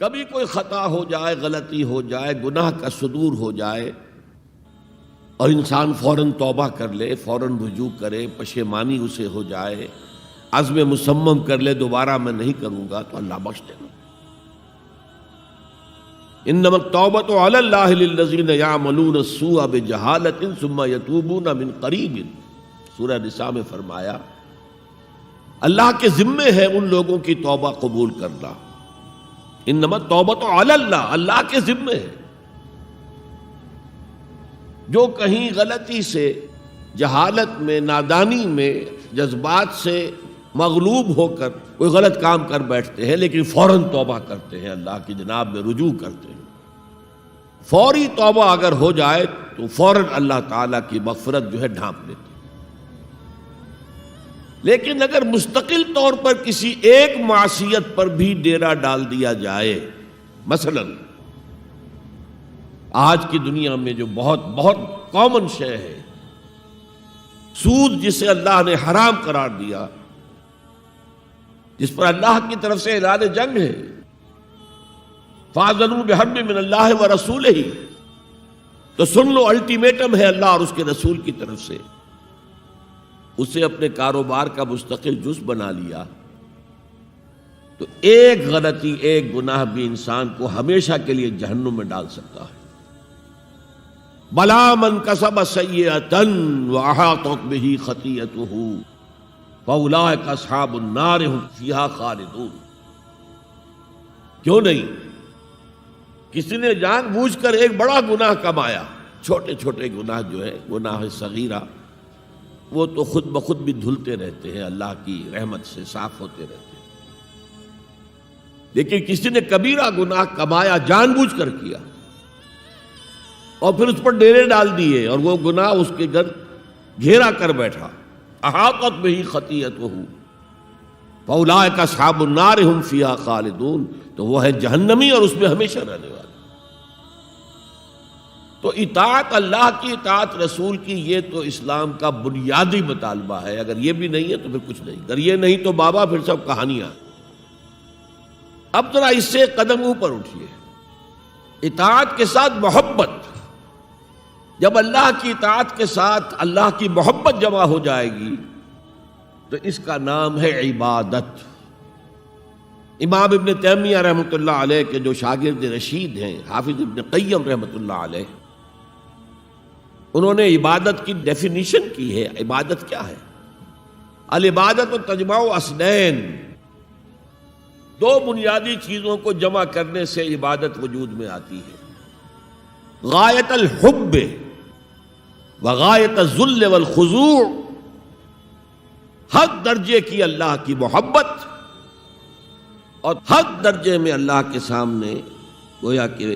کبھی کوئی خطا ہو جائے، غلطی ہو جائے، گناہ کا صدور ہو جائے اور انسان فوراً توبہ کر لے، فوراً رجوع کرے، پشیمانی اسے ہو جائے، عزم مصمم کر لے دوبارہ میں نہیں کروں گا، تو اللہ بخش دے گا۔ انما التوبۃ علی اللہ للذین یعملون السوء بجہالۃ ثم یتوبون من قریب، سورہ نساء میں فرمایا اللہ کے ذمے ہے ان لوگوں کی توبہ قبول کرنا۔ انما التوبۃ علی اللہ، اللہ کے ذمے ہے۔ جو کہیں غلطی سے، جہالت میں، نادانی میں، جذبات سے مغلوب ہو کر کوئی غلط کام کر بیٹھتے ہیں، لیکن فوراً توبہ کرتے ہیں، اللہ کی جناب میں رجوع کرتے ہیں، فوری توبہ اگر ہو جائے تو فوراً اللہ تعالیٰ کی مغفرت جو ہے ڈھانپ لیتی ہے۔ لیکن اگر مستقل طور پر کسی ایک معصیت پر بھی ڈیرا ڈال دیا جائے، مثلا آج کی دنیا میں جو بہت بہت کامن شے ہے، سود جسے اللہ نے حرام قرار دیا، جس پر اللہ کی طرف سے اعلان جنگ ہے، فَأَذَنُوا بِحَرْبٍ مِّنَ اللَّهِ وَرَسُولِهِ، تو سن لو، الٹیمیٹم ہے اللہ اور اس کے رسول کی طرف سے۔ اسے اپنے کاروبار کا مستقل جز بنا لیا تو ایک غلطی، ایک گناہ بھی انسان کو ہمیشہ کے لیے جہنم میں ڈال سکتا ہے۔ بَلَا مَنْ كَسَبَ سَيِّئَةً وَأَحَاطَتْ بِهِ خَطِيئَتُهُ فَأُولَٰئِكَ أَصْحَابُ النَّارِ هُمْ فِيهَا خَالِدُونَ۔ کیوں نہیں؟ کسی نے جان بوجھ کر ایک بڑا گناہ کمایا، چھوٹے چھوٹے گناہ جو ہے، گناہ صغیرہ، وہ تو خود بخود بھی دھلتے رہتے ہیں، اللہ کی رحمت سے صاف ہوتے رہتے ہیں۔ لیکن کسی نے کبیرہ گناہ کمایا، جان بوجھ کر کیا، اور پھر اس پر ڈیرے ڈال دیے، اور وہ گناہ اس کے گھر گھیرا کر بیٹھا، احاطت بہ خطیئتہ فاولئک اصحاب النار ہم فیہا خالدون، تو وہ ہے جہنمی اور اس میں ہمیشہ رہنے والا۔ تو اطاعت اللہ کی، اطاعت رسول کی، یہ تو اسلام کا بنیادی مطالبہ ہے۔ اگر یہ بھی نہیں ہے تو پھر کچھ نہیں، اگر یہ نہیں تو بابا پھر سب کہانیاں۔ اب ذرا اس سے قدم اوپر اٹھیے، اطاعت کے ساتھ محبت۔ جب اللہ کی اطاعت کے ساتھ اللہ کی محبت جمع ہو جائے گی تو اس کا نام ہے عبادت۔ امام ابن تیمیہ رحمۃ اللہ علیہ کے جو شاگرد رشید ہیں، حافظ ابن قیم رحمۃ اللہ علیہ، انہوں نے عبادت کی ڈیفینیشن کی ہے۔ عبادت کیا ہے؟ العبادت تجمع اصلین، دو بنیادی چیزوں کو جمع کرنے سے عبادت وجود میں آتی ہے، غایت الحب وغایت الذل والخضوع، حد درجے کی اللہ کی محبت اور حد درجے میں اللہ کے سامنے گویا کہ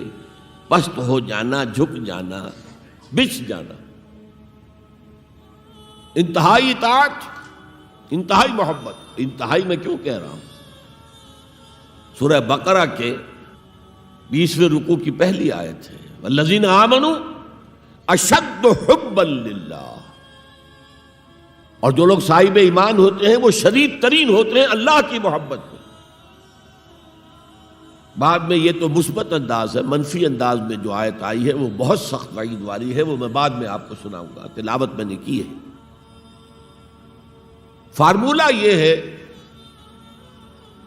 پست ہو جانا، جھک جانا، بچھ جانا، انتہائی اطاعت، انتہائی محبت۔ انتہائی میں کیوں کہہ رہا ہوں؟ سورہ بقرہ کے 20ویں رکوع کی پہلی آیت ہے، والذین آمنوا اشد حبا للہ، اور جو لوگ صاحب ایمان ہوتے ہیں وہ شدید ترین ہوتے ہیں اللہ کی محبت میں۔ بعد میں یہ تو مثبت انداز ہے، منفی انداز میں جو آیت آئی ہے وہ بہت سخت وعید والی ہے، وہ میں بعد میں آپ کو سناؤں گا، تلاوت میں نے کی ہے۔ فارمولہ یہ ہے،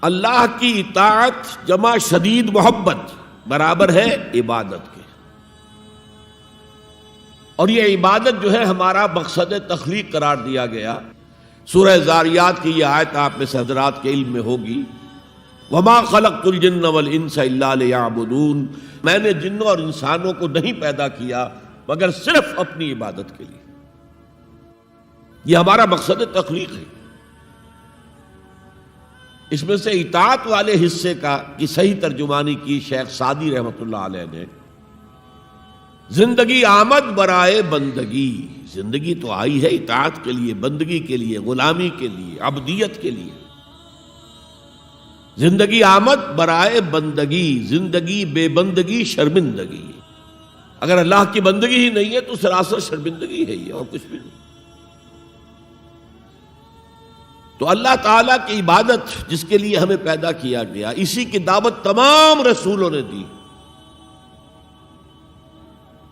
اللہ کی اطاعت جمع شدید محبت برابر ہے عبادت کے، اور یہ عبادت جو ہے ہمارا مقصد تخلیق قرار دیا گیا۔ سورہ زاریات کی یہ آیت آپ میں سے حضرات کے علم میں ہوگی، وَمَا خَلَقْتُ الْجِنَّ وَالْإِنسَ إِلَّا لِيَعْبُدُونَ، میں نے جنوں اور انسانوں کو نہیں پیدا کیا مگر صرف اپنی عبادت کے لیے۔ یہ ہمارا مقصد تخلیق ہے۔ اس میں سے اطاعت والے حصے کی صحیح ترجمانی کی شیخ سعدی رحمۃ اللہ علیہ نے، زندگی آمد برائے بندگی، زندگی تو آئی ہے اطاعت کے لیے، بندگی کے لیے، غلامی کے لیے، عبدیت کے لیے۔ زندگی آمد برائے بندگی، زندگی بے بندگی شرمندگی۔ اگر اللہ کی بندگی ہی نہیں ہے تو سراسر شرمندگی ہے یہ، اور کچھ بھی نہیں۔ تو اللہ تعالیٰ کی عبادت جس کے لیے ہمیں پیدا کیا گیا، اسی کی دعوت تمام رسولوں نے دی۔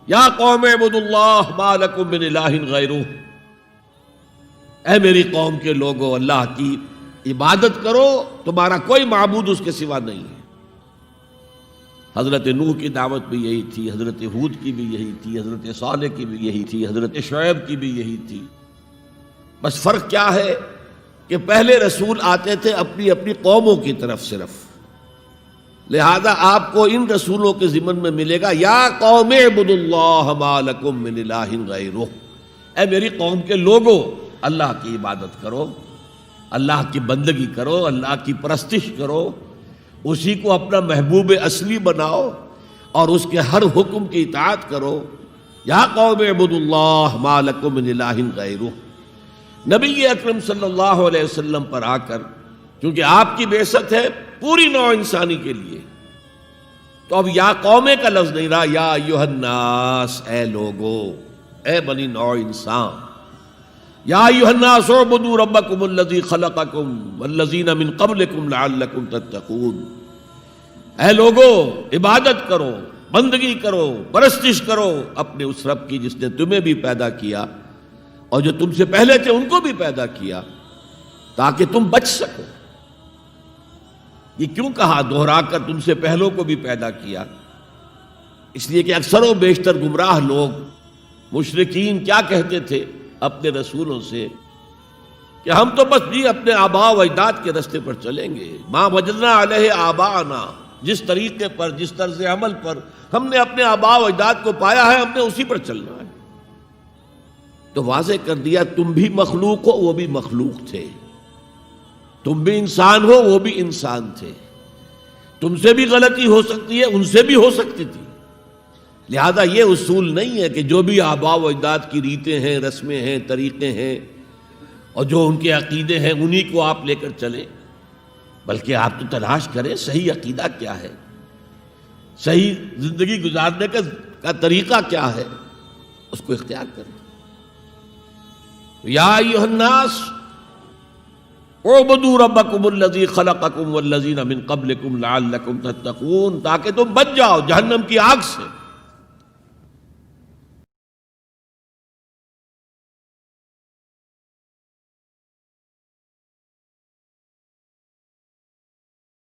یا قوم اعبدوا اللہ ما لکم من الہ غیرہ، اے میری قوم کے لوگوں، اللہ کی عبادت کرو، تمہارا کوئی معبود اس کے سوا نہیں ہے۔ حضرت نوح کی دعوت بھی یہی تھی، حضرت ہود کی بھی یہی تھی، حضرت صالح کی بھی یہی تھی، حضرت شعیب کی بھی یہی تھی۔ بس فرق کیا ہے کہ پہلے رسول آتے تھے اپنی اپنی قوموں کی طرف صرف، لہذا آپ کو ان رسولوں کے ضمن میں ملے گا یا قوم اعبدوا اللہ ما لکم من الہ غیرہ، اے میری قوم کے لوگوں، اللہ کی عبادت کرو، اللہ کی بندگی کرو، اللہ کی پرستش کرو، اسی کو اپنا محبوب اصلی بناؤ اور اس کے ہر حکم کی اطاعت کرو۔ یا قوم اعبدوا اللہ ما لکم من الہ غیرہ۔ نبی اکرم صلی اللہ علیہ وسلم پر آ کر، کیونکہ آپ کی بعثت ہے پوری نوع انسانی کے لیے، تو اب یا قومے کا لفظ نہیں رہا، یا ایھا الناس، اے لوگو، اے بنی نوع انسان۔ یا ایھا الناس اعبدوا ربکم الذی خلقکم والذین من قبلکم لعلکم تتقون، اے لوگو عبادت کرو، بندگی کرو، پرستش کرو اپنے اس رب کی جس نے تمہیں بھی پیدا کیا اور جو تم سے پہلے تھے ان کو بھی پیدا کیا، تاکہ تم بچ سکو۔ یہ کیوں کہا دوہرا کر تم سے پہلوں کو بھی پیدا کیا؟ اس لیے کہ اکثر و بیشتر گمراہ لوگ، مشرکین کیا کہتے تھے اپنے رسولوں سے کہ ہم تو بس جی اپنے آباء و اجداد کے راستے پر چلیں گے، ما وجدنا علیہ آباءنا، جس طریقے پر، جس طرز عمل پر ہم نے اپنے آباء و اجداد کو پایا ہے ہم نے اسی پر چلنا ہے۔ تو واضح کر دیا تم بھی مخلوق ہو، وہ بھی مخلوق تھے، تم بھی انسان ہو، وہ بھی انسان تھے، تم سے بھی غلطی ہو سکتی ہے، ان سے بھی ہو سکتی تھی۔ لہذا یہ اصول نہیں ہے کہ جو بھی آباء و اجداد کی ریتیں ہیں، رسمیں ہیں، طریقے ہیں اور جو ان کے عقیدے ہیں انہی کو آپ لے کر چلیں، بلکہ آپ تو تلاش کریں صحیح عقیدہ کیا ہے، صحیح زندگی گزارنے کا طریقہ کیا ہے، اس کو اختیار کریں۔ یا ایھا الناس اعبدوا ربکم الذی خلقکم والذین من قبلکم لعلکم تتقون، تاکہ تم بچ جاؤ جہنم کی آگ سے۔